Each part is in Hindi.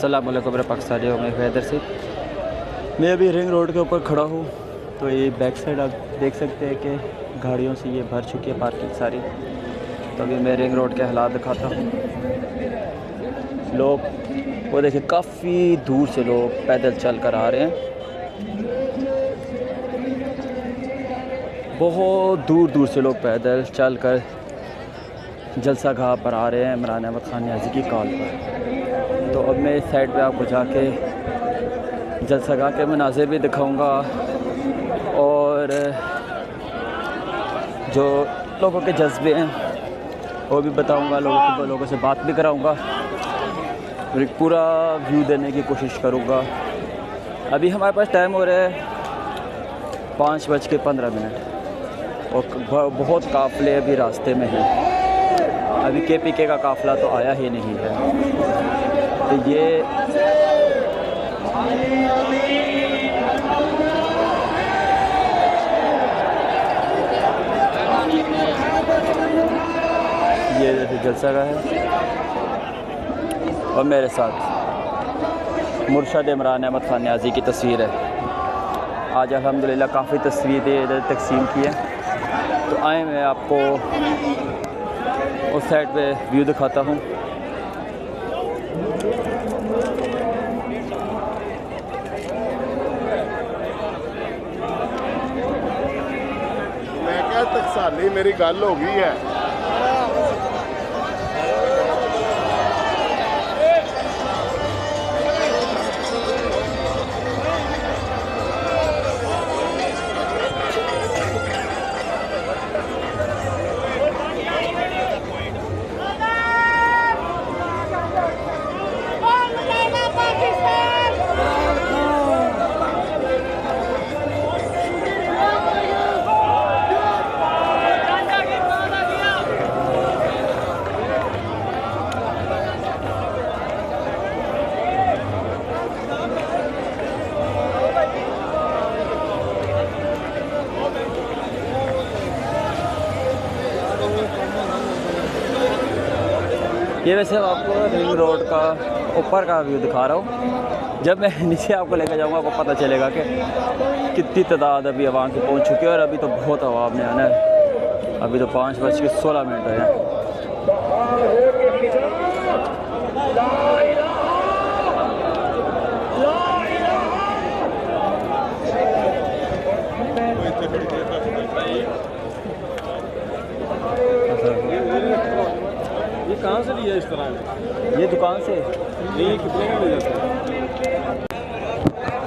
अस्सलाम वालेकुम मेरे पाकिस्तानियों में हैदर से। मैं अभी रिंग रोड के ऊपर खड़ा हूँ। तो ये बैक साइड आप देख सकते हैं कि गाड़ियों से ये भर चुकी है पार्किंग सारी। तो अभी मैं रिंग रोड के हालात दिखाता हूँ। लोग वो देखिए, काफ़ी दूर से लोग पैदल चल कर आ रहे हैं। बहुत दूर दूर से लोग पैदल चल कर जलसा गाह पर आ रहे हैं इमरान अहमद खान न्याज़ी की कॉल पर। तो अब मैं इस साइड पे आपको जाके जलसा गाह के मनाज़िर भी दिखाऊंगा और जो लोगों के जज्बे हैं वो भी बताऊंगा, लोगों से बात भी कराऊंगा और एक पूरा व्यू देने की कोशिश करूंगा। अभी हमारे पास टाइम हो रहा है 5:15 और बहुत काफ़िले अभी रास्ते में हैं। अभी KPK का काफ़िला तो आया ही नहीं है। तो ये जलसा का है और मेरे साथ मुर्शद इमरान अहमद खान न्याज़ी की तस्वीर है। आज अल्हम्दुलिल्लाह काफ़ी तस्वीरें इधर तकसीम की हैं। तो आए मैं आपको उस साइड पे व्यू दिखाता हूँ। मैं क्या टकसाली मेरी गल हो गई है। ये वैसे आपको रिंग रोड का ऊपर का व्यू दिखा रहा हूँ। जब मैं नीचे आपको लेकर जाऊँगा आपको पता चलेगा कि कितनी तादाद अभी आवाम की पहुँच चुकी है। और अभी तो बहुत आवाम ने आना है। अभी तो 5:16 हुए हैं। ये कहाँ से लिया इस तरह? ये दुकान से नहीं, कितने का मिल जाता है?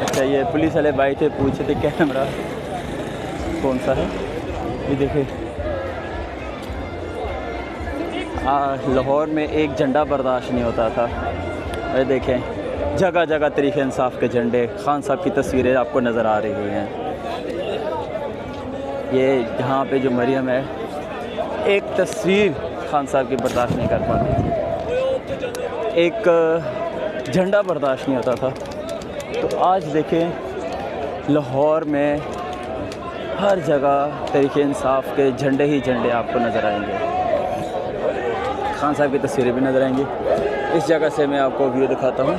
अच्छा, ये पुलिस वाले भाई थे, पूछे थे कैमरा कौन सा है। ये देखिए, लाहौर में एक झंडा बर्दाश्त नहीं होता था। ये देखें, जगह जगह तहरीक इंसाफ के झंडे, खान साहब की तस्वीरें आपको नज़र आ रही हैं। ये यहाँ पे जो मरियम है, एक तस्वीर खान साहब की बर्दाश्त नहीं कर पाती थी, एक झंडा बर्दाश्त नहीं होता था। तो आज देखें, लाहौर में हर जगह तहरीक इंसाफ के झंडे ही झंडे आपको नज़र आएंगे। खान साहब की तस्वीरें भी नज़र आएंगी। इस जगह से मैं आपको व्यू दिखाता हूँ।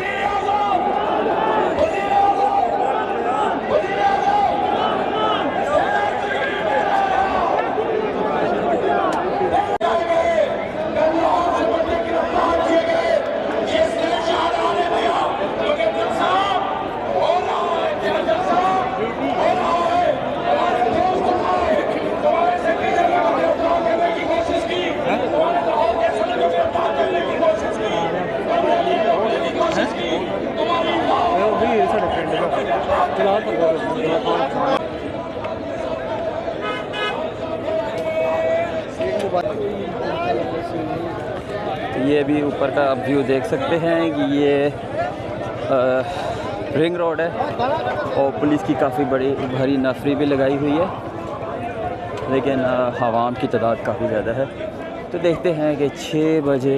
ये भी ऊपर का आप व्यू देख सकते हैं कि ये रिंग रोड है और पुलिस की काफ़ी बड़ी भारी नफरी भी लगाई हुई है, लेकिन आवाम की तादाद काफ़ी ज़्यादा है। तो देखते हैं कि 6 बजे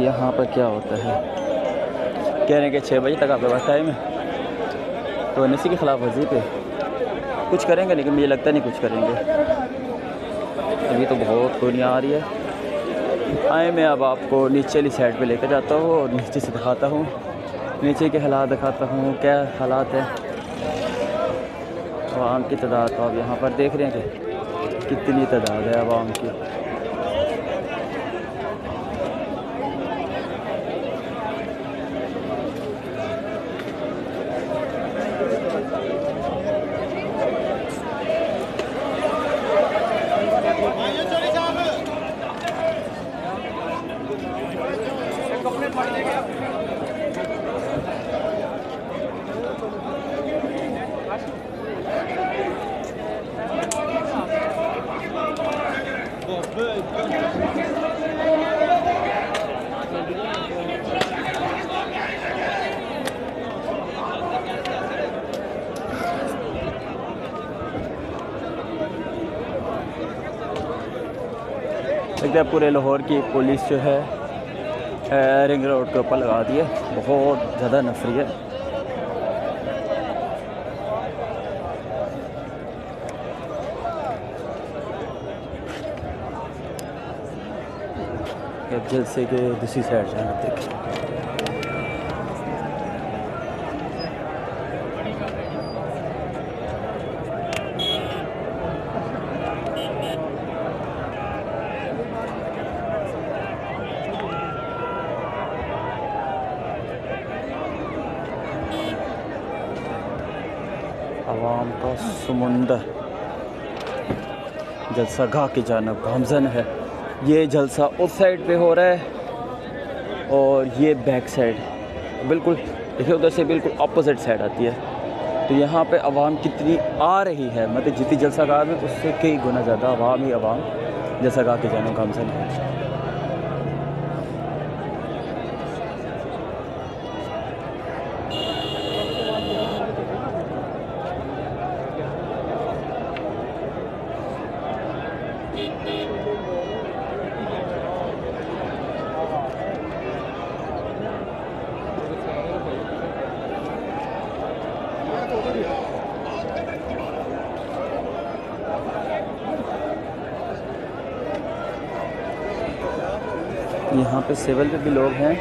यहाँ पर क्या होता है। कह रहे हैं कि 6 बजे तक आपके पास टाइम है। तो NSC की खिलाफ वर्जी पे कुछ करेंगे, लेकिन मुझे लगता नहीं कुछ करेंगे। अभी तो बहुत दुनिया आ रही है। आए मैं अब आपको नीचे वाली साइड पे लेकर जाता हूँ और नीचे से दिखाता हूँ, नीचे के हालात दिखाता हूँ क्या हालात है। आवाम की तादाद तो आप यहाँ पर देख रहे हैं कि कितनी तादाद है आवाम की। लगता है पूरे लाहौर की पुलिस जो है रिंग रोड के ऊपर लगा दी है, बहुत ज़्यादा नफरी है। अब जलसे के दूसरी साइड जाना देखिए। आवाम का समुंदर जलसा गाह की जानब गामजन है। ये जलसा उस साइड पे हो रहा है और ये बैक साइड बिल्कुल देखिए उधर से बिल्कुल अपोजिट साइड आती है। तो यहाँ पे आवाम कितनी आ रही है, मतलब जितनी जलसा गाह में उससे कई गुना ज़्यादा आवाम ही आवाम जलसा गाह की जानब गामजन है। यहाँ पे सिविल पे भी लोग हैं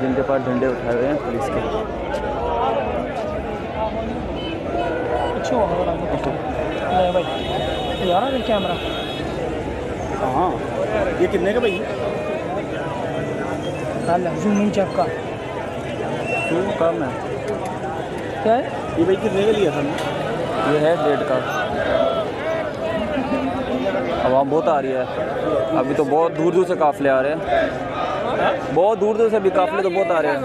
जिनके पास डंडे उठाए हुए हैं पुलिस के। भाई यार कैमरा हाँ, ये कितने का भाई? जूम इन चेक का क्यों कम है? क्या है ये भाई कितने का लिया था? ये है 1.5 का। आवाम बहुत आ रही है, अभी तो बहुत दूर दूर से काफ़िले आ रहे हैं, बहुत दूर दूर से भी काफ़िले तो बहुत आ रहे हैं।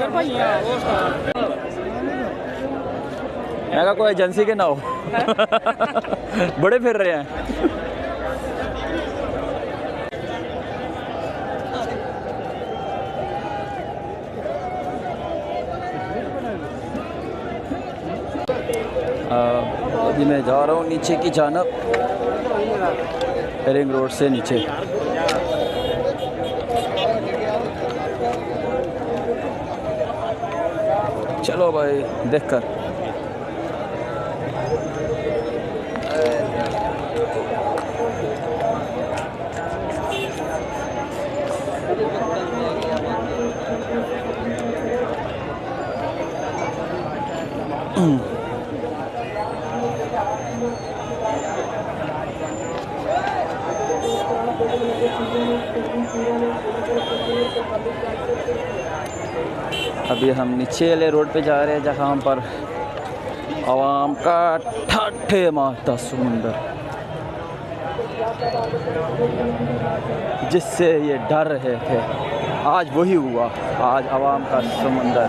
मैं कहा कोई एजेंसी के ना हो बड़े फिर रहे हैं। अभी मैं जा रहा हूँ नीचे की जानब, रिंग रोड से नीचे। चलो भाई देखकर। अभी हम नीचे वाले रोड पे जा रहे हैं जहाँ पर आवाम का ठाठे मारता समुंदर, जिससे ये डर रहे थे, आज वही हुआ। आज आवाम का समुंदर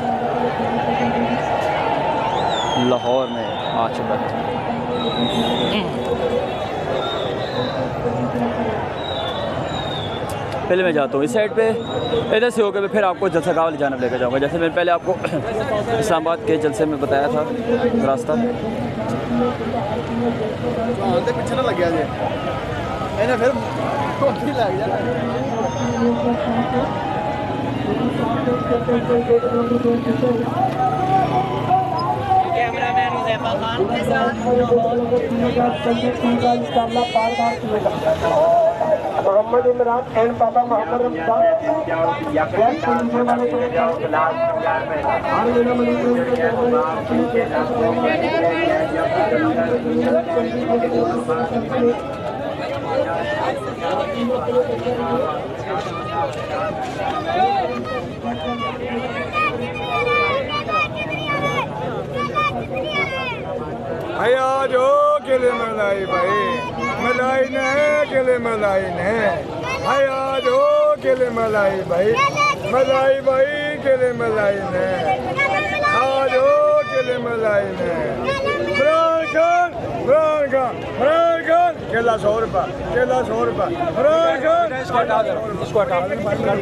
लाहौर में आ चुका है। पहले मैं जाता हूँ इस साइड पे, इधर से होकर फिर आपको जलसा गाह वाली जानब लेकर जाऊँगा। जैसे मैंने पहले आपको इस्लामाबाद के जलसे में बताया था रास्ता। पीछे ना लग गया फिर लग कैमरामैन हुज़ैफा खान के साथ मोहम्मद इमरान एंड पापा मोहम्मद रमजान आज हो किले मलाई भाई मलाई ने किले मलाई ने आज हो किले मलाई भाई भाई किले मलाई ने आज हो किले मलाई ने इमरान खान केला 100 रुपये इमरान खान इसको हटा इमरान खान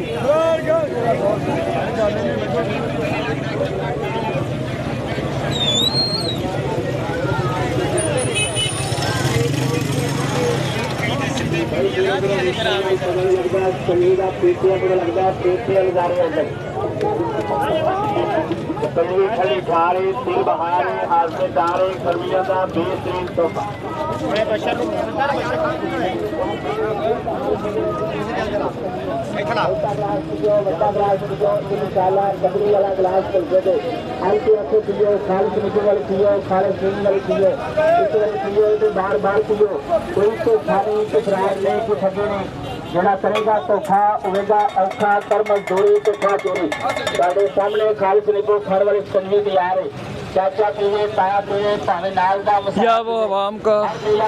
खली ठारे दिल बहारे हाथ में डारे गर्मियों का बेहतरीन तोहफा बार बार पियो कोई तो खाने कुछ राय नहीं कुछ अगे नहीं जड़ा करेगा तो खा उगेगा औखा कर मजदूरी तो खा चोरी साढ़े सामने खालिश निबो खाने वाले संगीत यार चाचा पीवे ताया पीवे पानी नाल दा या वो आवाम का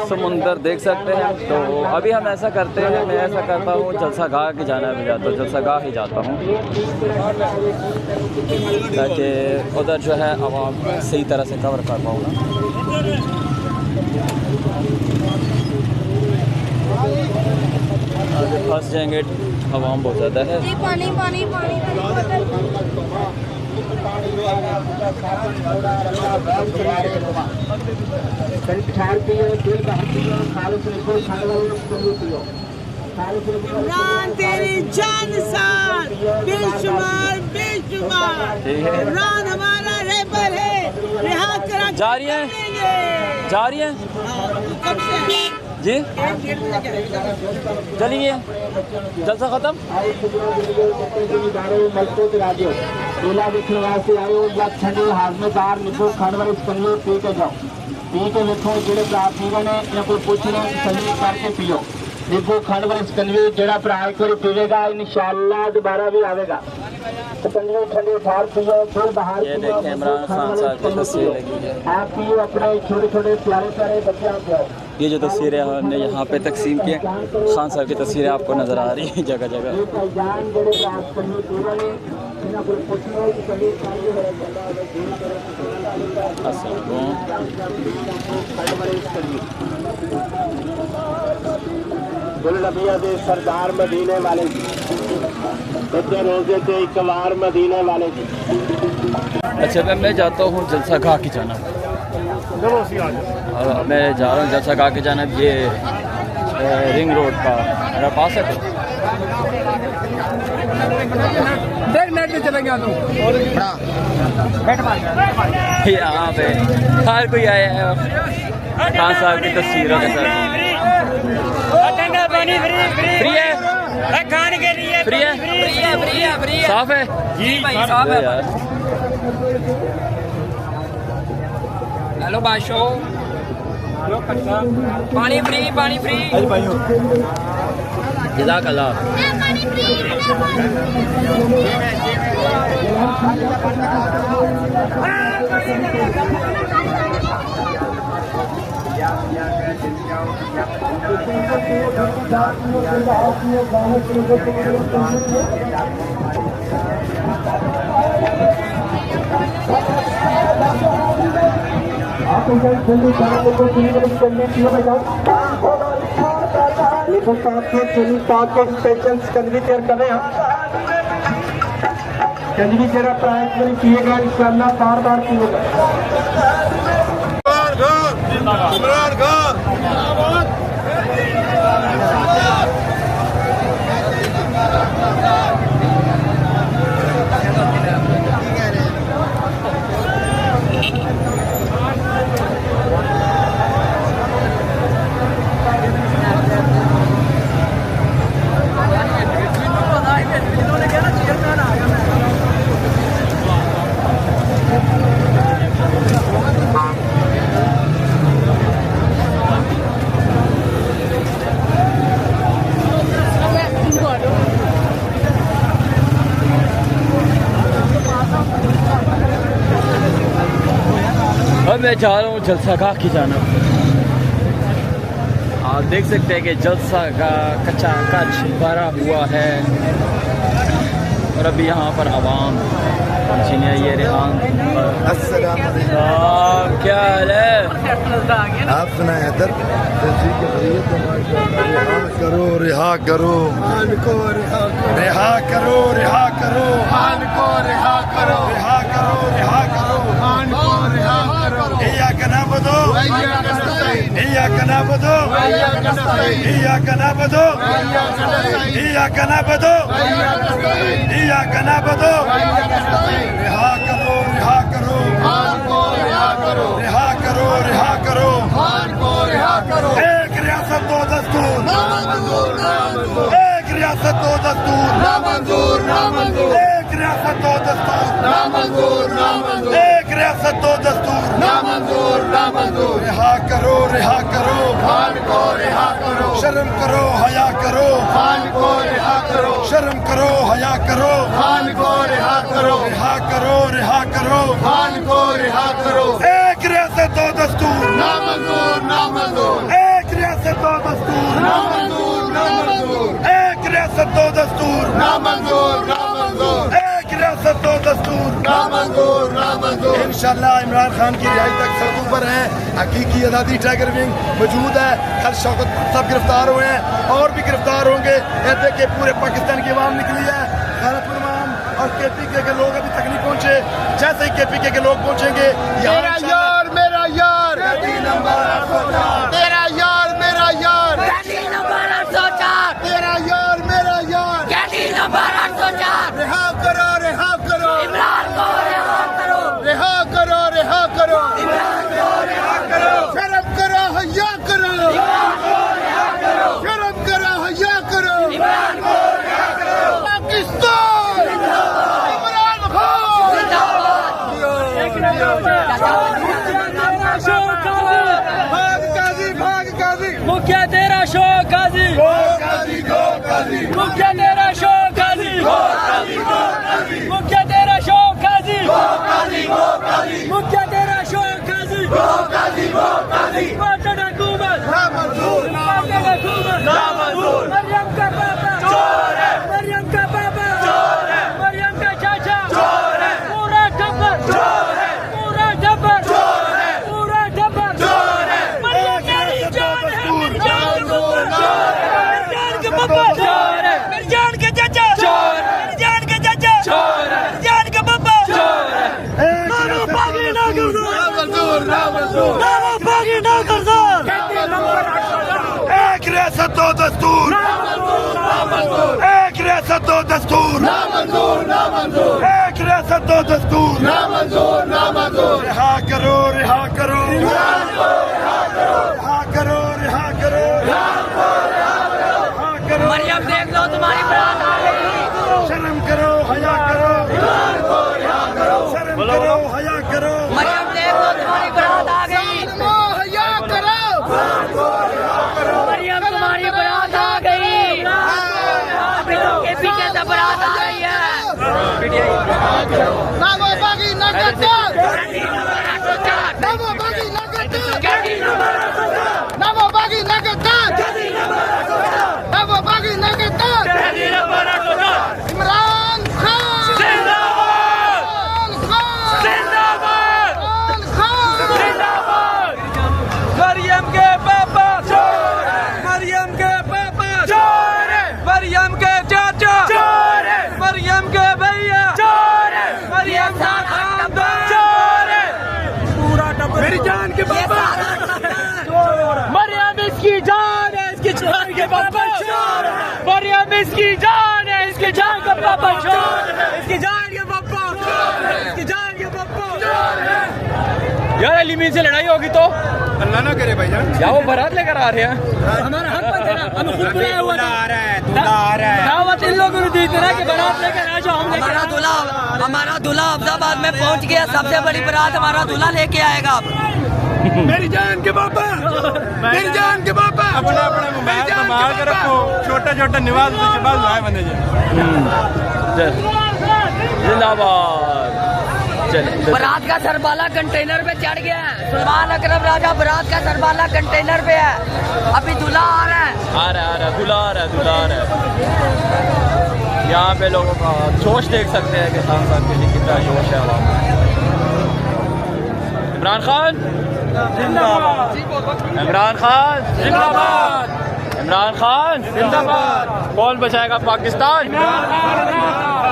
समुंदर देख सकते हैं। तो अभी हम ऐसा करते हैं, मैं ऐसा करता हूँ जलसा गाह की जाना भी जाता हूँ, जलसा गाह ही जाता हूँ ताकि उधर जो है आवाम सही तरह से कवर कर पाऊँ ना। आगे फंस जाएंगे, आवाम बहुत ज़्यादा है। पानी पानी पानी तेरी जान सार बेशुमार रान हमारा रेबर है रिहा करा जा रही हैं जी चलिए जलसा खत्म। मेला देखने वास्ते आयो या ठंडे हाजमेदार नींबू खाने वाले संगीत पी के जाओ पी के देखो जेड़े भरा पीवे ने या कोई पूछ रहे संगीत करके पियो नींबू खाने वाले संगीत जेड़ा भरा एक बार पीवेगा इंशाअल्लाह दोबारा भी आवेगा। संगीत ठंडे ठार पियो फिर बाहर ये देखिए इमरान खान साहब की तस्वीर लगी है। आप पियो अपने छोटे छोटे प्यारे प्यारे बच्चों को। ये जो तस्वीरें हमने यहाँ पे तकसीम किए, खान साहब की तस्वीरें आपको नज़र आ रही हैं जगह जगह। गुलनबिया दे सरदार मदीने वाले जी इतने रोजे थे एक बार मदीने वाले जी। अच्छा मैं जाता हूँ जलसा गाह की जाना, मैं जा रहा हूँ जलसा गाह की जाना। ये रिंग रोड का मेरा पास है। देख नेट पे चलेंगे यहाँ पे हर कोई आया है खान साहब की तस्वीरों के साथ। फ्री है खाने के लिए, फ्री है साफ है जी भाई साफ है यार। हेलो बादशाह पानी फ्री जज़ाकल्लाह। लेकिन स्पेशल कंजवी तैयार कर रहे हैं। कंजवी जरा प्राइस में पिएगा इंशाल्लाह बार बार पिएगा। इमरान खान मैं जा रहा हूँ जलसा गाह की जाना। आप देख सकते हैं कि जलसा गाह कच्चा कच भरा हुआ है और अभी यहाँ पर आवाम जिन्हें ये रेहान क्या हाल है? आप सुनाए हैदर रिहा करो रिहा करो रिहा करो खान को रिहा करो रिहा करो रिहा करो खान को रिहा करो या कना बदो या कना बदो या कना बदो या कना बदो या कना बदो रिहा करो रिहा करो खान को रिहा करो रिहा करो रिहा करो खान को रिहा करो। एक रियासत दो दस्तूर ना मंजूर ना मंजूर। एक रियासत दो दस्तूर ना मंजूर ना मंजूर। एक रियासत दो दस्तूर ना मंजूर ना मंजूर। एक रियासत दो दस्तूर ना मंजूर ना मंजूर। रिहा करो खान को रिहा करो। शर्म करो हया करो खान को रिहा करो। शर्म करो हया करो खान को रिहा करो। रिहा करो खान को रिहा करो। एक रियासत दो दस्तूर ना मंजूर ना मंजूर। एक रियासत दो दस्तूर ना मंजूर ना मंजूर। एक रियासत दो दस्तूर ना मंजूर ना मंजूर। एक रियासत दो दस्तूर ना मंजूर ना मंजूर। इंशाल्लाह इमरान खान की रिहाई तक सड़कों पर है। हकीकी आज़ादी टाइगर विंग मौजूद है। कल शौकत सब गिरफ्तार हुए हैं और भी गिरफ्तार होंगे। ऐसे के पूरे पाकिस्तान की आवाम निकली है। खैरतुल इमाम और KPK के लोग अभी तक नहीं पहुंचे। जैसे ही KPK के लोग पहुंचेंगे मेरा यार मेरा यार नंबर 804 तेरा यार मेरा यार नंबर 804 तेरा यार मेरा यार नंबर 804 रिहा करो इमरान को रिहा करो रिहा करो इमरान को रिहा करो शर्म करो हया करो इमरान को रिहा करो शर्म करो हया करो इमरान को रिहा करो पाकिस्तान इमरान खान भाग काजी मुखिया तेरा शौक गाजी मुखिया तेरा शौक गाजी मुखिया तेरा शौक गाजी मुखिया तेरा शौक गाजी वाटन हुकूमत वाटन हुकूमत मरियम का पापा चोर है मरियम का पापा चोर है मरियम का चाचा चोर है पूरा टब्बर चोर है पूरा टब्बर चोर है पूरा टब्बर चोर है मरियम तेरी जान है मेरी जान के पापा चोर है मेरी जान के चाचा चोर है मेरी जान के चाचा चोर है मेरी जान के पापा चोर है नानो पागी ना कर दो एक रियासत दो दस्तूर एक रियासत दो दस्तूर एक रियासत दो दस्तूर रिहा करो रिहा करो मरियम देख लो तुम्हारी बारात आ गई शर्म करो हया करो शर्म करो हया करो मरियम देख लो तुम्हारी बारात आ गई हया करो मरियम तुम्हारी बारात आ गई अभी तो KPK से बारात आ रही है ना वो बागी ना गद्दार ना वो बागी ना गद्दार ना वो बागी ना गद्दार ना वो बागी ना गद्दार इमरान खान मरियम के पापा चोर है मरियम के पापा चोर है मरियम के चाचा चोर है मरियम के भैया चोर है मरियम का खानदान चोर है पूरा टब्बर मेरी जान के पापा मरियम इसकी जान है इसकी जान के पापा चोर है मरियम इसकी जान है इसकी जान का पापा चोर है इसकी जान के पापा चोर है इसकी जान के पापा चोर है। यार अलीमीन से लड़ाई होगी तो अल्लाह ना करे भाईजान क्या वो बारात लेकर आ रहे हैं हमारा हक पर देना हमें खुद बुलाया हुआ था दावत इन लोगों ने दी थी ना कि बारात लेकर आ जाओ हम हमारा दूल्हा अफजाबाद में पहुंच गया सबसे बड़ी बारात हमारा दूल्हा लेके आएगा अब मेरी जान के पापा मेरी जान के पापा अपना अपना मोबाइल संभाल के रखो छोटा छोटा निवाज के बाद भाई बने जिंदाबाद चले बारात का सरबाला कंटेनर पे चढ़ गया है। सुल्तान अकरम राजा बारात का सरबाला कंटेनर पे है। अभी दूल्हा आ रहा है। दूल्हा आ रहा है। यहाँ पे लोगों का जोश देख सकते हैं कि खान साहब के लिए कितना जोश है आवाम में। इमरान खान जिंदाबाद। इमरान खान जिंदाबाद। इमरान खान जिंदाबाद। कौन बचाएगा पाकिस्तान?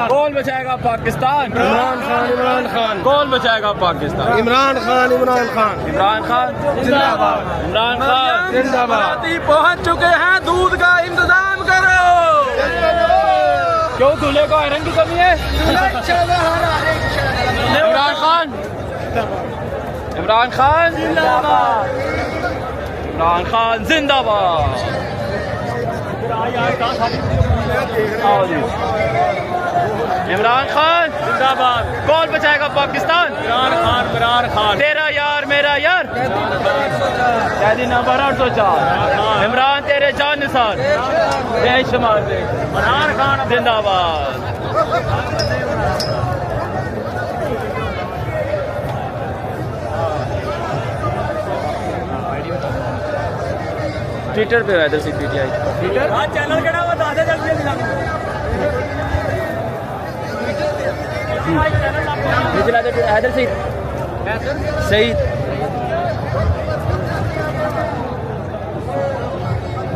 कौन बचाएगा पाकिस्तान? इमरान खान कौन बचाएगा पाकिस्तान? इमरान खान इमरान खान जिंदाबाद। इमरान खान जिंदाबाद। पहुंच चुके हैं, दूध का इंतजाम करो। क्यों दूल्हे को आयरन की कमी है? इमरान खान जिंदाबाद। इमरान खान जिंदाबाद। इमरान खान जिंदाबाद। कौन बचाएगा पाकिस्तान? इमरान खान। तेरा यार मेरा यार कैदी नंबर 804। इमरान तेरे जान निसार। जय शुमार इमरान खान जिंदाबाद। ट्विटर पे इधर से पीटीआई ट्विटर चैनल केड़ा बता दे जल्दी हैदर सही।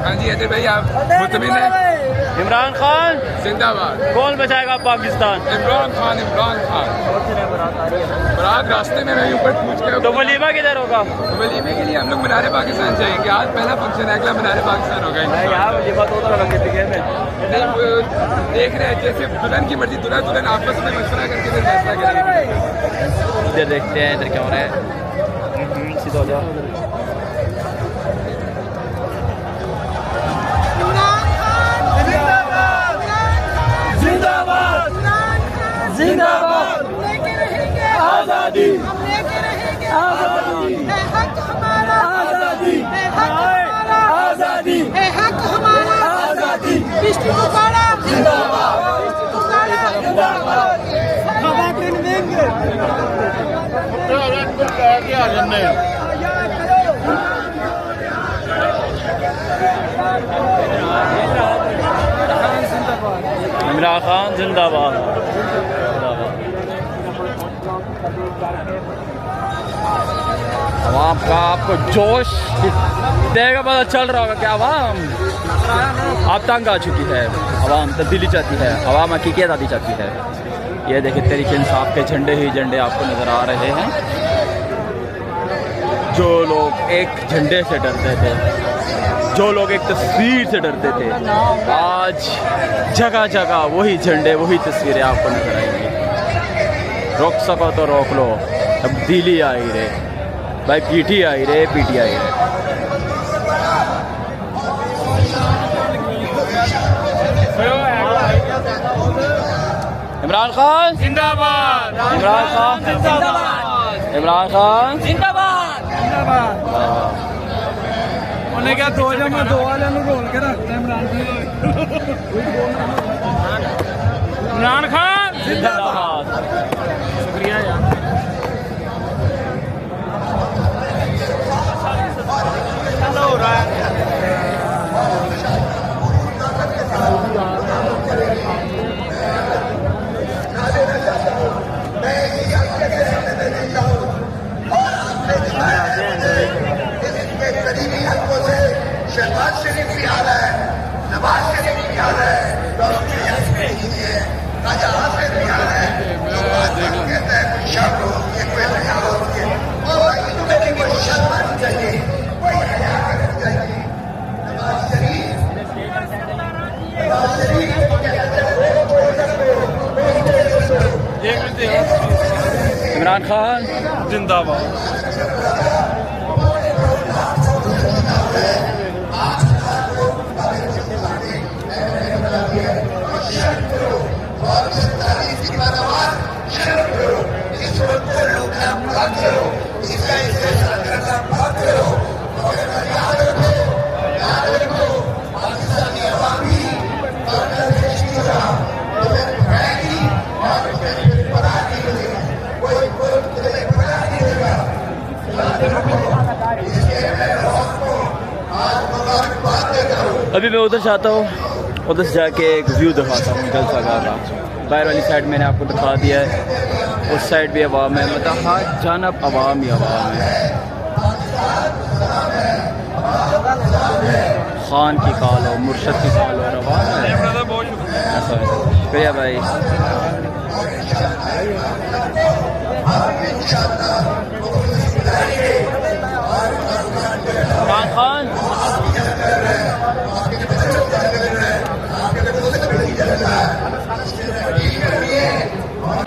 हाँ जी हैदर भाई आप मुतमिन हैं? इमरान खान जिंदाबाद। कौन बचाएगा पाकिस्तान? इमरान खान बारात रास्ते में मैं ऊपर पूछ के तो वलीमा किधर होगा? वलीमे के लिए हम लोग मीनार पाकिस्तान जाएंगे। आज पहला फंक्शन है, अगला मीनार पाकिस्तान होगा। वलीमा तो नहीं वो देख रहे हैं जैसे दुल्हन की मर्जी, दुल्हन आपस में मशवरा करके फिर फैसला करेंगे। इधर देखते हैं इधर क्या हो रहा है। सीधा हो जाओ। जिंदाबाद। आजादी आजादी हक हमारा आजादी आजादी हक हमारा आजादी विष्णु पुकारा जिंदाबाद जिंदाबाद। खवातीन विंग इमरान खान जिंदाबाद। आवाम का आपको जोश देगा पता चल रहा होगा कि आवाम आप तंग आ चुकी है। आवाम तब्दीली चाहती है। आवाम हकीकत आती चाहती है। ये देखिए तहरीक इंसाफ के झंडे ही झंडे आपको नज़र आ रहे हैं। जो लोग एक झंडे से डरते थे, जो लोग एक तस्वीर से डरते थे, आज जगह जगह वही झंडे वही तस्वीरें आपको नजर आएंगी। रोक सको तो रोक लो, तब्दीली आई रे भाई, पीटी आई रे पीटी आई रे। इमरान खान जिंदाबाद। इमरान खान जिंदाबाद। इमरान खान जिंदाबाद। उन्हें क्या दो जमा दो वाले रोल के रखते हैं। इमरान खान जिंदाबाद। शुक्रिया यार। हो रहा है शहबाज शरीफ भी आ रहा है, नवाज शरीफ भी आ रहा है, राजा हाफिज भी आ रहा है। कहता है कोई शर्म होती है, कोई हया होती है, और तुम्हें कोई शर्म आनी चाहिए, कोई हया करनी चाहिए। नवाज शरीफ इमरान खान जिंदाबाद। कोई अभी मैं उधर जाता हूँ, उधर से जाके एक व्यू दिखाता हूँ जलसा का। बाहर वाली साइड मैंने आपको दिखा दिया है, उस साइड भी आवाम है, मतलब हर जानब आवाम ही आवाम है। खान की कॉल हो, मुर्शद की कॉल हो, आवाम है। ऐसा है। शुक्रिया भाई। इमरान खान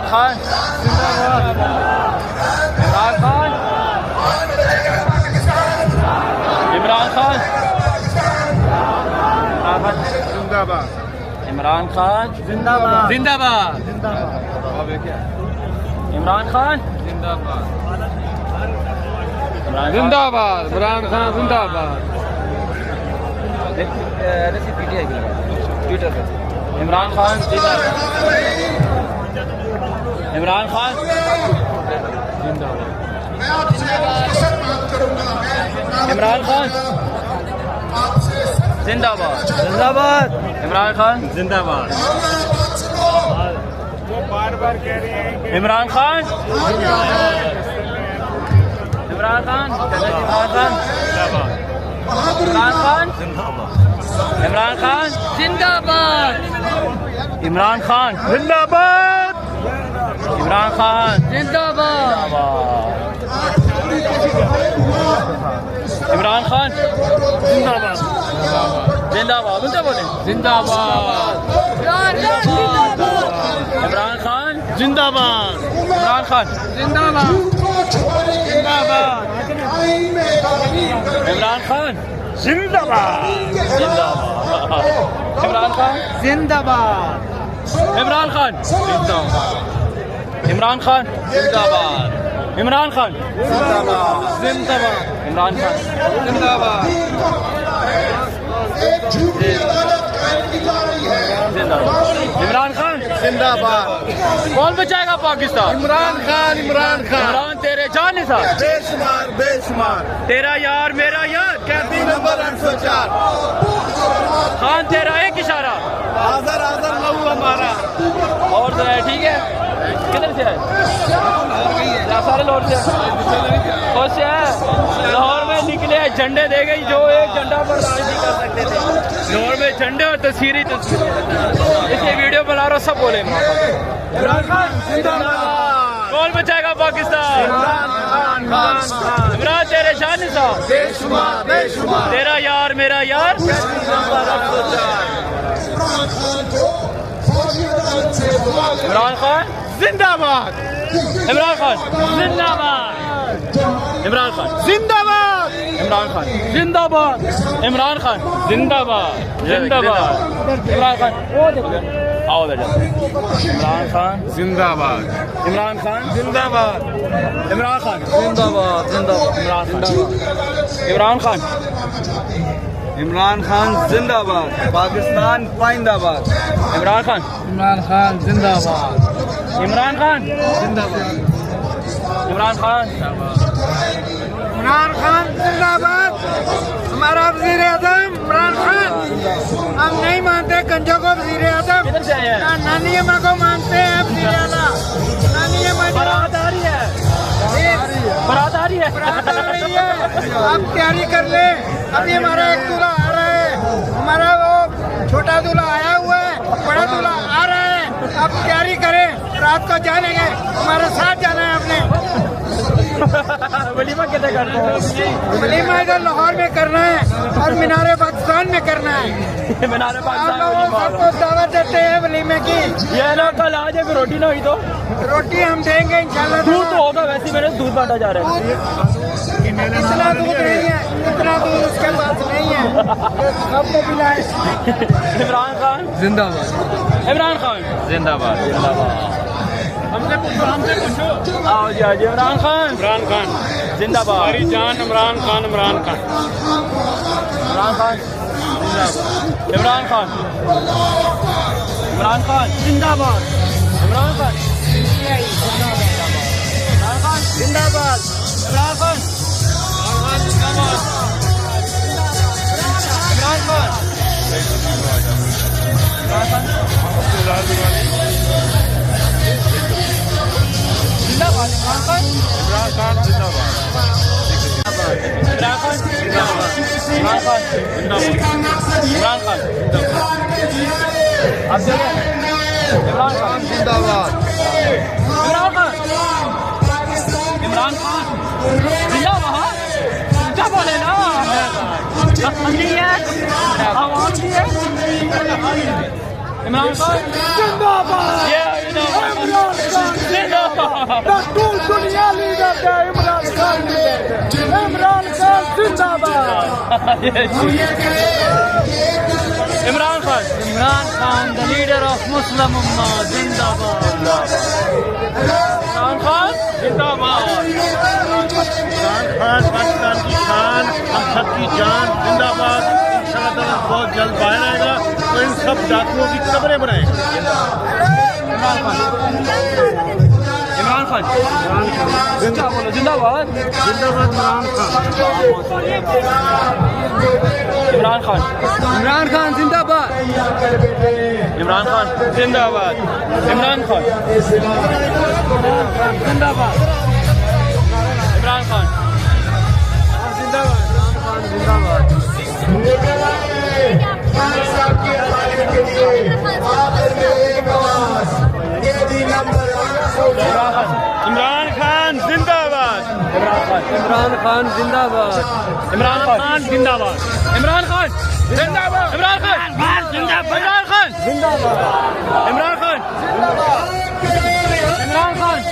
खान इमरान खान जिंदाबाद। इमरान खान जिंदाबाद जिंदाबाद इमरान खान जिंदाबाद इमरान जिंदाबाद इमरान खान जिंदाबाद। ट्विटर पे इमरान खान जिंदाबाद। इमरान खान इमरान खान जिंदाबाद। जिंदाबाद इमरान खान जिंदाबाद। इमरान खान इमरान खान इमरान खान इमरान खान जिंदाबाद। इमरान खान जिंदाबाद। इमरान खान जिंदाबाद। इमरान खान जिंदाबाद। जिंदाबाद उनसे बोले जिंदाबाद। इमरान खान जिंदाबाद। इमरान खान जिंदाबाद। जिंदाबाद। इमरान खान जिंदाबाद। जिंदाबाद। इमरान खान जिंदाबाद। इमरान खान जिंदाबाद। इमरान खान जिंदाबाद। इमरान खान जिंदाबाद। जिंदाबाद। इमरान खान जिंदाबाद। इमरान खान जिंदाबाद। कौन बचाएगा पाकिस्तान? इमरान खान। इमरान खान। इमरान तेरे जान निसार बेशुमार बेशुमार। तेरा यार मेरा यार कैदी नंबर 804। खान तेरा एक इशारा हाजर हाजर लहू हमारा। और तो है ठीक है। किधर से है? सारे लाहौर से खुश है। लाहौर में निकले झंडे दे गई जो एक झंडा पर राज नहीं कर सकते थे। लाहौर में झंडे और तस्वीरें इसलिए वीडियो बना रहा हूँ, सब बोले इमरान खान जिंदाबाद। कौन बचाएगा पाकिस्तान? इमरान तेरे शान निसार बेशुमार बेशुमार। तेरा यार मेरा यार इमरान खान जिंदाबाद। इमरान खान जिंदाबाद। इमरान खान जिंदाबाद। इमरान खान जिंदाबाद। इमरान खान जिंदाबाद। जिंदाबाद। इमरान खान आओ इमरान खान जिंदाबाद। इमरान खान जिंदाबाद। इमरान खान जिंदाबाद। जिंदाबाद। इमरान खान इमरान खान जिंदाबाद। पाकिस्तान पाइंदाबाद। इमरान खान जिंदाबाद। इमरान खान जिंदाबाद। इमरान खान इमरान खान जिंदाबाद। हमारा वजीर आजम इमरान खान। हम नहीं मानते गंजों को वजीर आजम। नानी अम्मा को मानते हैं वजीर आला। नानी अम्मा बारात आ रही है। बारात आ रही है। बारात आ रही है। आप तैयारी कर ले। अभी हमारा एक दूल्हा आ रहा है। हमारा वो छोटा दूल्हा आया हुआ है, बड़ा दूल्हा आ रहा है। आप तैयारी करें, रात को जानेंगे। हमारे साथ जाना है अपने। वलीमा कितने करते हैं? वलीमा इधर लाहौर में करना है और मीनारे पाकिस्तान में करना है। मीनारे आप पाकिस्तान लोगों सबको दावत देते हैं वलीमे की। ये ना कल आज है, रोटी ना हुई तो रोटी हम देंगे इंशाल्लाह। दूध तो होगा, वैसे मेरे दूध बांटा जा रहा है। इतना दूध नहीं है, इतना दूध उसके पास नहीं है सबको पिलाए। इमरान खान जिंदाबाद। इमरान खान जिंदाबाद। जिंदाबाद। हमसे पूछो। आओ जी आज इमरान खान जिंदाबाद। हमारी जान इमरान खान। इमरान खान जिंदाबाद। इमरान खान जिंदाबाद। इमरान खान जिंदाबाद। इमरान खान जिंदाबाद। इमरान खान जिंदाबाद। इमरान खान जिंदाबाद। क्या बोले ना आवाम की है। इमरान खान जिंदाबाद। दुनिया लीडर है इमरान खान। इमरान खान जिंदाबाद। Imran Khan the leader of Muslim उम्मा जिंदाबाद। इमरान खान जिंदाबाद। इमरान खान पाकिस्तान की शान, हम सब की जान जिंदाबाद। इंशाअल्लाह बहुत जल्द बाहर आएगा तो इन सब डाकुओं की कब्रें बनाएगा। इमरान खान जिंदाबाद। जिंदाबाद इमरान खान जिंदाबाद। इमरान खान जिंदाबाद। इमरान खान जिंदाबाद। इमरान खान इमरान खान जिंदाबाद। इमरान खान जिंदाबाद। इमरान खान जिंदाबाद। इमरान खान जिंदाबाद। इमरान खान जिंदाबाद। इमरान खान जिंदाबाद। इमरान खान इमरान खान इमरान खान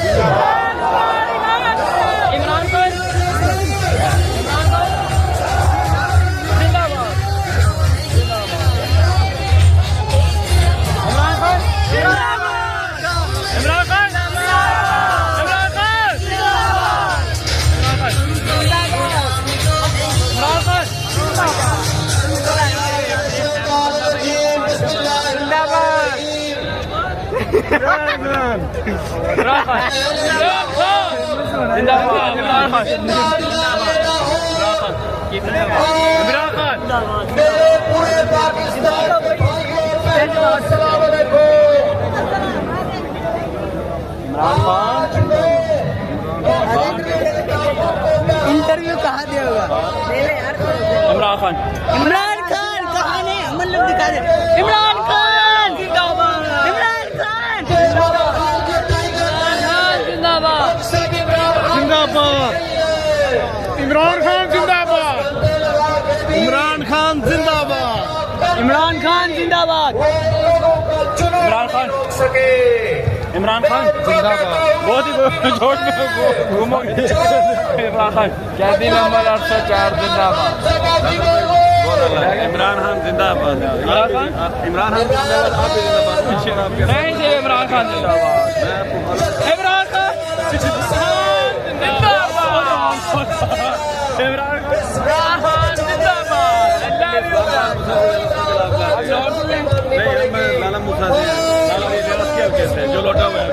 इंटरव्यू कहाँ दिया होगा? इमरान खान कहाँ नहीं हम लोग दिखा दे। इमरान खान जिंदाबाद। इमरान खान जिंदाबाद। इमरान खान जिंदाबाद। इमरान खान जिंदाबाद। इमरान खान जिंदाबाद। इमरान खान इमरान खान जिंदाबाद। बहुत ही जोश में घूमोगे। इमरान खान कैदी नंबर 804 जिंदाबाद। इमरान खान जिंदाबाद। इमरान खान इमरान खान जिंदाबाद। नहीं जी इमरान खान जिंदाबाद। इमरान खान जिंदाबाद। इमरान खान जिंदाबाद। लाला मूसा से जो लौटा हुआ है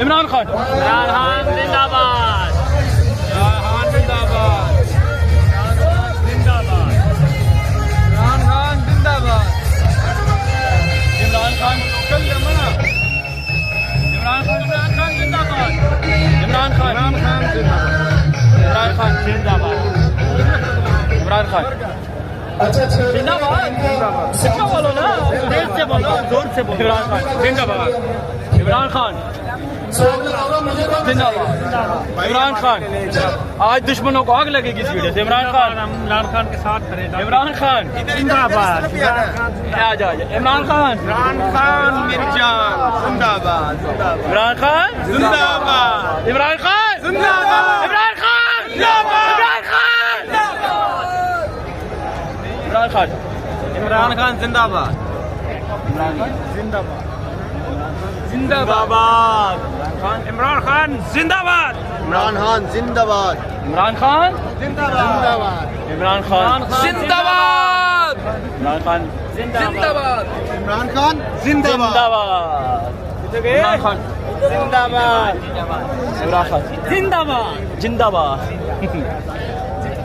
इमरान खान जिंदाबाद। इमरान खान जिंदाबाद। इमरान खान जिंदाबाद। इमरान खान जिंदाबाद। इमरान खान जिंदाबाद। अच्छा बोलो ना, तेज से बोलो, जोर से बोलो। इमरान खान जिंदाबाद। इमरान खान जिंदाबाद। इमरान खान आज दुश्मनों को आग लगेगी इस वीडियो से। इमरान खान के साथ खड़े। इमरान खान जिंदाबाद। आ जाओ इमरान खान मेरी जान जिंदाबाद। इमरान खान जिंदाबाद। इमरान खान जिंदाबाद। इमरान खान इमरान खान इमरान खान जिंदाबाद। जिंदाबाद। इमरान खान जिंदाबाद। इमरान खान जिंदाबाद। इमरान खान जिंदाबाद। इमरान खान जिंदाबाद। इमरान खान जिंदाबाद। इमरान खान जिंदाबाद। इमरान खान जिंदाबाद। इमरान खान जिंदाबाद। जिंदाबाद।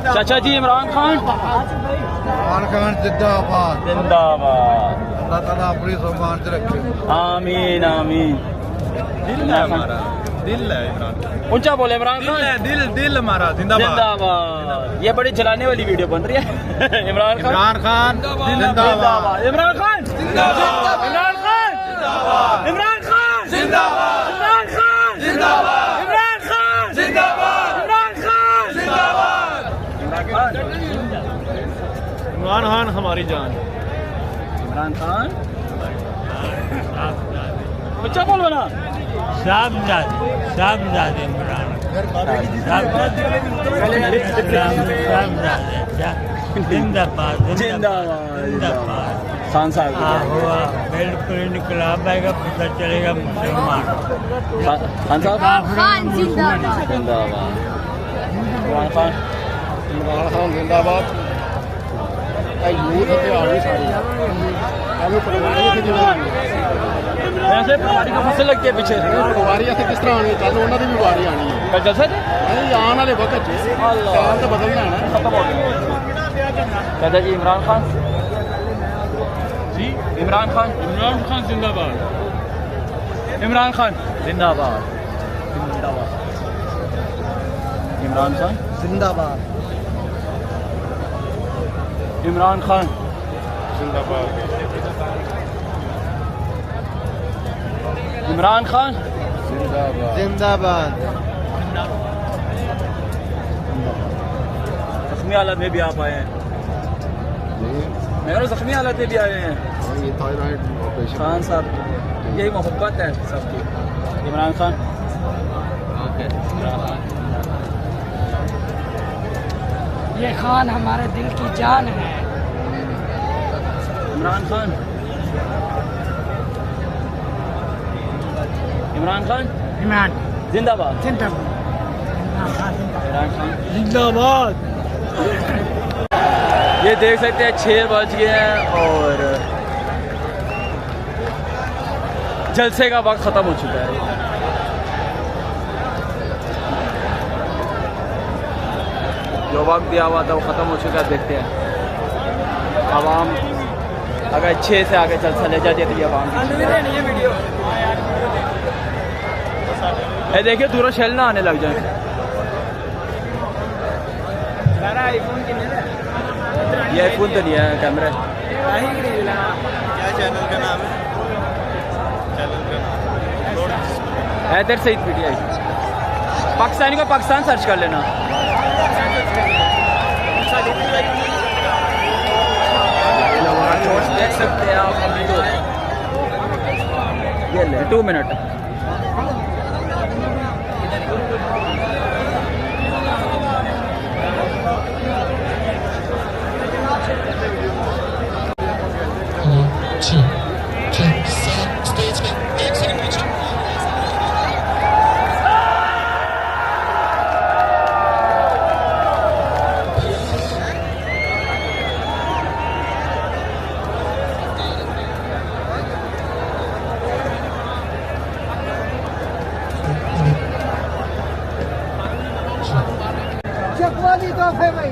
चाचा जी इमरान खान इमरान खान जिंदाबाद जिंदाबाद। अल्लाह ताला अपनी सम्मान से रखे। आमीन आमीन। दिल है हमारा, दिल है इमरान खान। ऊंचा बोले इमरान खान। दिल हमारा जिंदाबाद। जिंदाबाद। ये बड़ी जलाने वाली वीडियो बन रही है। इमरान खान जिंदाबाद। इमरान खान जिंदाबाद। इमरान खान जिंदाबाद। इमरान खान जिंदाबाद। इमरान खान जिंदाबाद। इमरान खान जिंदाबाद। इमरान खान जिंदाबाद। इमरान खान हमारी जान। इमरान खान बच्चा बोल बना साहबजादे इमरान जिंदाबाद जिंदाबाद। खान साहब बिल्कुल इनकलाब आएगा, पता चलेगा मुसलमान। खान साहब खान जिंदाबाद। जिंदाबाद। इमरान खान जिंदाबाद। यूथ हथियार भी सारी वैसे पहाड़ी का फसल लगती है पीछे वारी ऐसे किस तरह आनी चल उन्होंने भी वारी आनी है कल जलसा जी नहीं आने वाले वक्त टाइम तो बदलना है ना। खत्म हो गया चाचा जी। इमरान खान जी इमरान खान जिंदाबाद। इमरान खान जिंदाबाद। जिंदाबाद। इमरान खान जिंदाबाद। इमरान खान जिंदाबाद। इमरान खान जिंदाबाद। जख्मी हालत में भी आप आए हैं। मैं जख्मी हालत में भी आए हैं। ये थायराइड ऑपरेशन खान साहब यही मोहब्बत है सबकी। इमरान खान ये खान हमारे दिल की जान है। इमरान खान इमरान खान इमरान जिंदाबाद। जिंदाबाद। इमरान खान जिंदाबाद। ये देख सकते हैं 6 बज गए हैं और जलसे का वक्त ख़त्म हो चुका है। जो वक्त दिया हुआ था वो ख़त्म हो चुका है। देखते हैं आवाम अगर 6 से आगे जलसा ले जाती है तो ये आवाम ये देखिए दूर शेल ना आने लग जाए। ये आईफोन तो नहीं है कैमरा। क्या चैनल का नाम है? चैनल का नाम हैदर सईद पीटीआई। पाकिस्तानी को पाकिस्तान सर्च कर लेना। देख सकते हैं आप ये ले 2 मिनट। चकवाली तोहफे भाई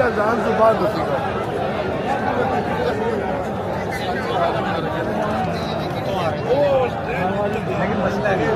अजान से बाद होगा। लेकिन मसला है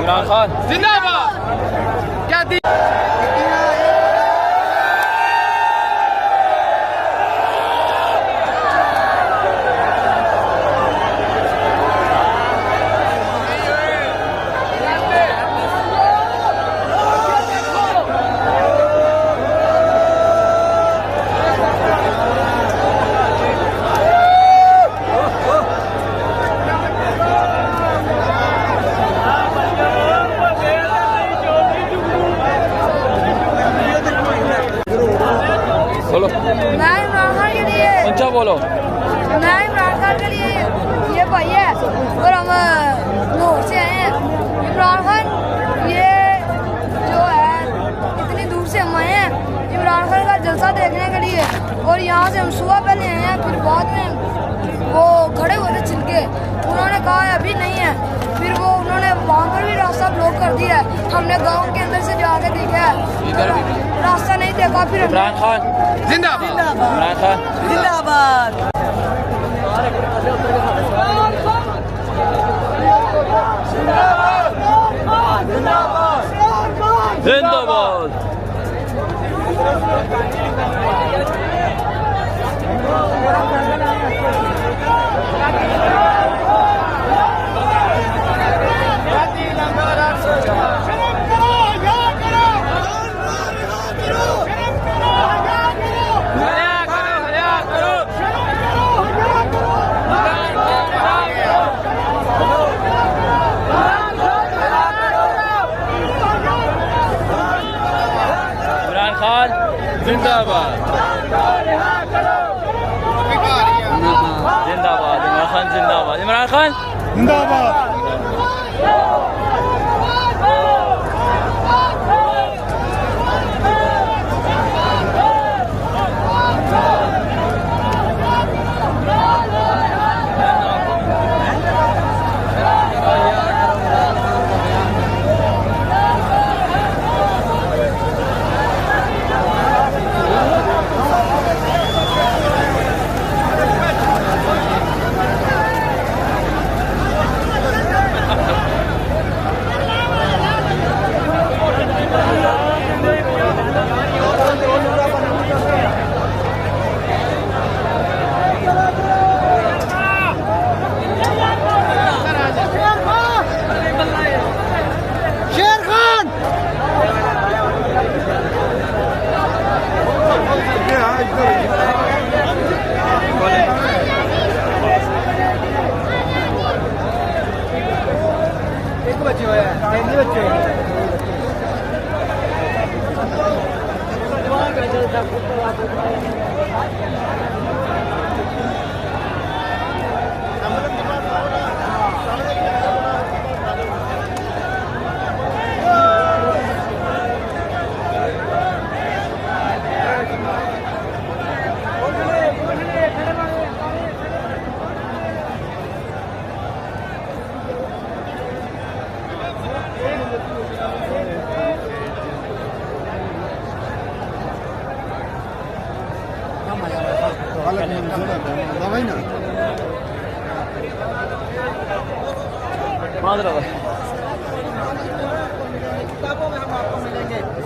इमरान खान जिंदाबाद। क्या दी बोलो, मैं इमरान खान के लिए ऊंचा बोलो। मैं इमरान खान के लिए ये भाई है और हम लाहौर से आए हैं। इमरान खान ये जो है इतनी दूर से हम आए हैं इमरान खान का जलसा देखने के लिए, और यहाँ से हम सुबह पहले आए हैं, फिर बाद में वो खड़े हुए थे छिलके, उन्होंने कहा है अभी नहीं है, फिर वो उन्होंने वहाँ पर भी रास्ता ब्लॉक कर दिया है। हमने गांव के अंदर से जाके देखा है, रास्ता नहीं देखा, फिर इमरान खान जिंदाबाद। इमरान खान जिंदाबाद। जिंदाबाद। इमरान खान जिंदाबाद। जिंदाबाद। इमरान खान जिंदाबाद। इमरान खान जिंदाबाद।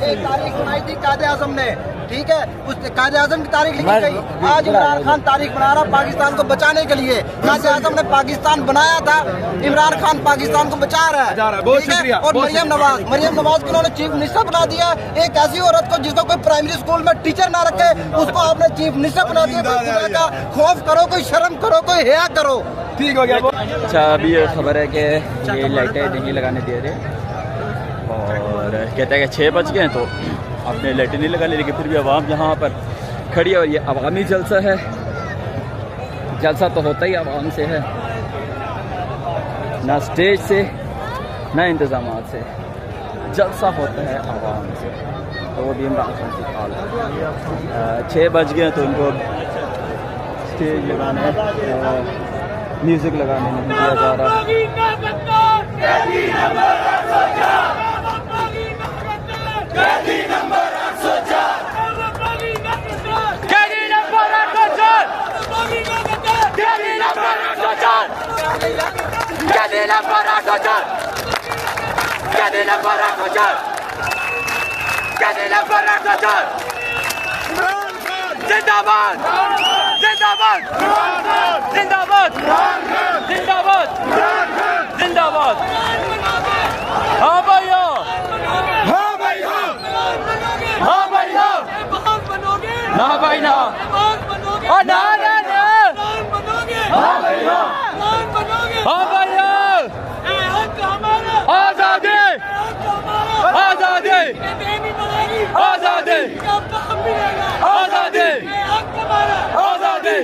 एक तारीख बनाई थी कायदे आजम ने, ठीक है, उस कायदे आजम की तारीख लिखी गई। आज इमरान खान तारीख बना रहा पाकिस्तान को बचाने के लिए। कायदे आजम ने पाकिस्तान बनाया था, इमरान खान पाकिस्तान को बचा रहा है, ठीक है। और मरियम नवाज को उन्होंने चीफ मिनिस्टर बना दिया। एक ऐसी औरत को जिसको कोई प्राइमरी स्कूल में टीचर ना रखे, उसको आपने चीफ मिनिस्टर बना दिया। कोई खुदा का खौफ करो, कोई शर्म करो, कोई हया करो। ठीक हो गया। अच्छा, अभी ये खबर है कि ये लाइटें नहीं लगाने दे रहे और कहते हैं कि 6 बज गए हैं तो आपने लाइटें नहीं लगा ली, लेकिन फिर भी आवाम यहाँ पर खड़ी है और ये अवामी जलसा है। जलसा तो होता ही आवाम से है, ना स्टेज से ना इंतजाम से, जलसा होता है आवाम से। तो वो भी इमरान खान की हाल है। 6 बज गए तो उनको स्टेज लगाने म्यूज़िक लगाने नहीं दिया जा रहा। जिंदाबाद जिंदाबाद जिंदाबाद जिंदाबाद जिंदाबाद। हाँ भैया, हाँ भाई, हाँ भाई, ना भाई ना, और ना ना ना, हाँ भैया, हाँ भैया, आजादी आजादी आजादी आजादी आजादी।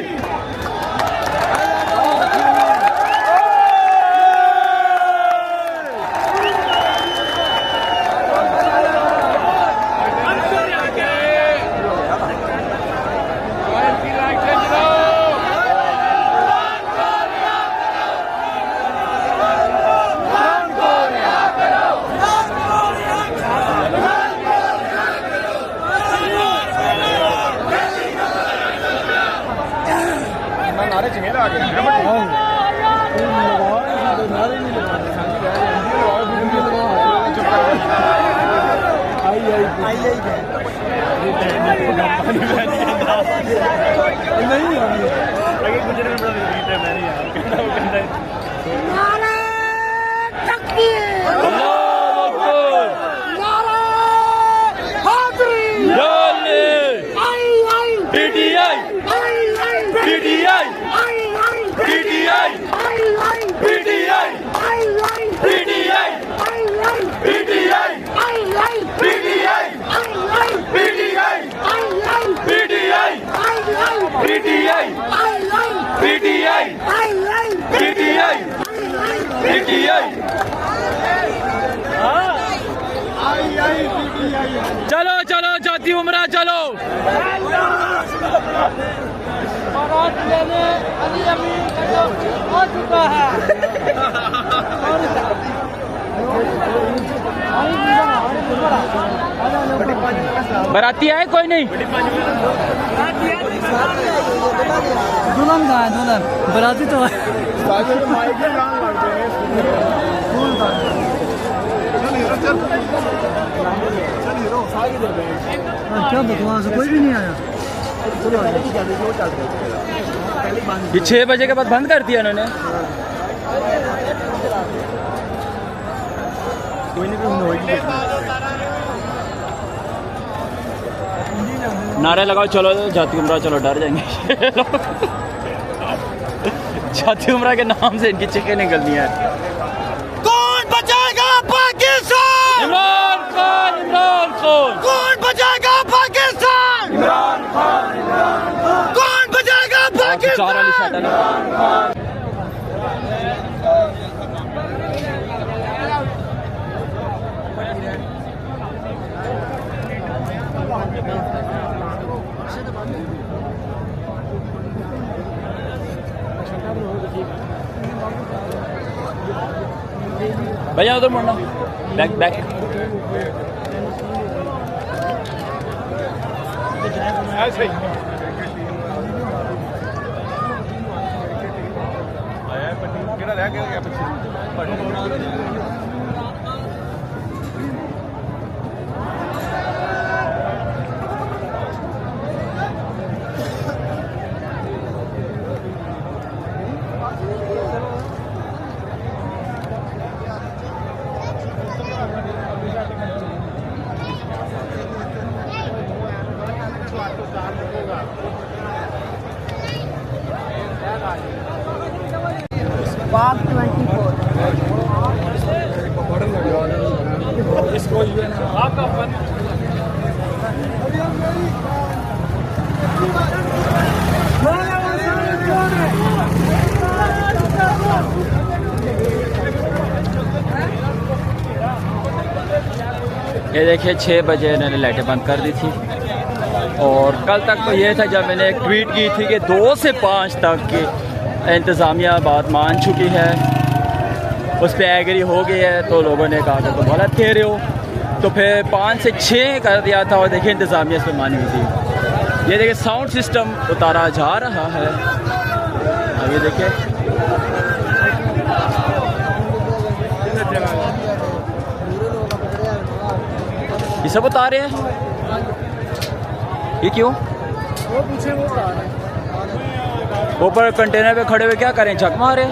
चलो चलो जाती उमरा चलो। बारात लेने अली अमीन आ चुका है। बाराती आए कोई नहीं? दुल्हन कहाँ है? दुल्हन बाराती तो क्या बकवास, कोई भी नहीं आया। ये 6 बजे के बाद बंद कर दिया उन्होंने। नारे लगाओ चलो जाती उमरा चलो, डर जाएंगे जाती उमरा के नाम से इनकी चिकें निकलनी है। कौन बचाएगा पाकिस्तान? इमरान खान, इमरान खान। कौन बचाएगा पाकिस्तान? इमरान खान, कौन बचाएगा पाकिस्तान? भैया उधर मुड़ना, बैक बैक। ऐसे ही आया किहड़ा रह गया पिछे बाग 24। ये देखिए 6 बजे इन्होंने लाइटें बंद कर दी थी। और कल तक तो ये था जब मैंने एक ट्वीट की थी कि 2 से 5 तक की इंतज़ामिया बात मान चुकी है, उस पर एग्री हो गई है। तो लोगों ने कहा कि तुम गलत कह रहे हो, तो फिर 5 से 6 कर दिया था। और देखिए इंतज़ामिया इस पर मानी हुई थी। ये देखिए साउंड सिस्टम उतारा जा रहा है। अब ये देखिए ये सब उतारे हैं। ये क्यों? वो पीछे वो उतार है। ऊपर कंटेनर पे खड़े हुए क्या करें, झक मारे?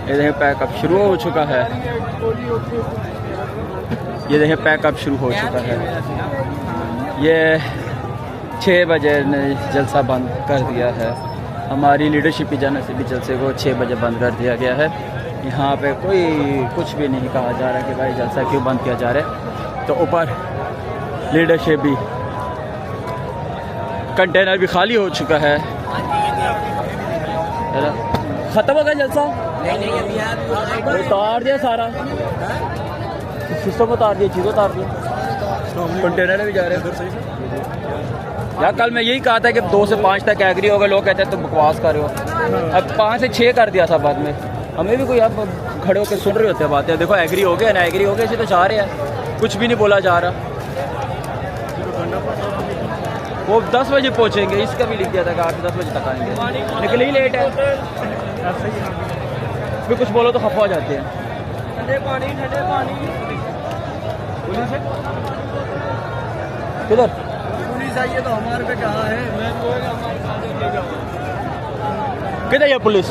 ये देखें पैकअप शुरू हो चुका है। ये देखें पैकअप शुरू हो चुका है। ये 6 बजे ने जलसा बंद कर दिया है। हमारी लीडरशिप की जाने से भी जलसे को 6 बजे बंद कर दिया गया है। यहाँ पे कोई कुछ भी नहीं कहा जा रहा कि भाई जलसा क्यों बंद किया जा रहा है। तो ऊपर लीडरशिप भी, कंटेनर भी खाली हो चुका है। ख़त्म हो गया जलसा? उतार दिया सारा सिस्टम, उतार दिया, चीज़ उतार दी, कंटेनर भी जा रहे हैं। यार कल मैं यही कहा था कि 2 से 5 तक एग्री होगा। लोग कहते हैं तुम बकवास कर रहे हो। अब 5 से 6 कर दिया था बाद में। हमें भी कोई अब खड़े होकर सुन रहे होते हैं बातें। देखो एग्री हो गया ना, एग्री हो गया, इसे तो चाह रहे हैं, कुछ भी नहीं बोला जा रहा। वो 10 बजे पहुँचेंगे, इसका भी लिख दिया था कि 8 से 10 बजे तक आएंगे, लेकिन ही लेट है। फिर कुछ बोलो तो खफा हो जाते हैं। ठंडे पानी किधर पुलिस आई है तो हमारे पे कहा है। किधर है पुलिस?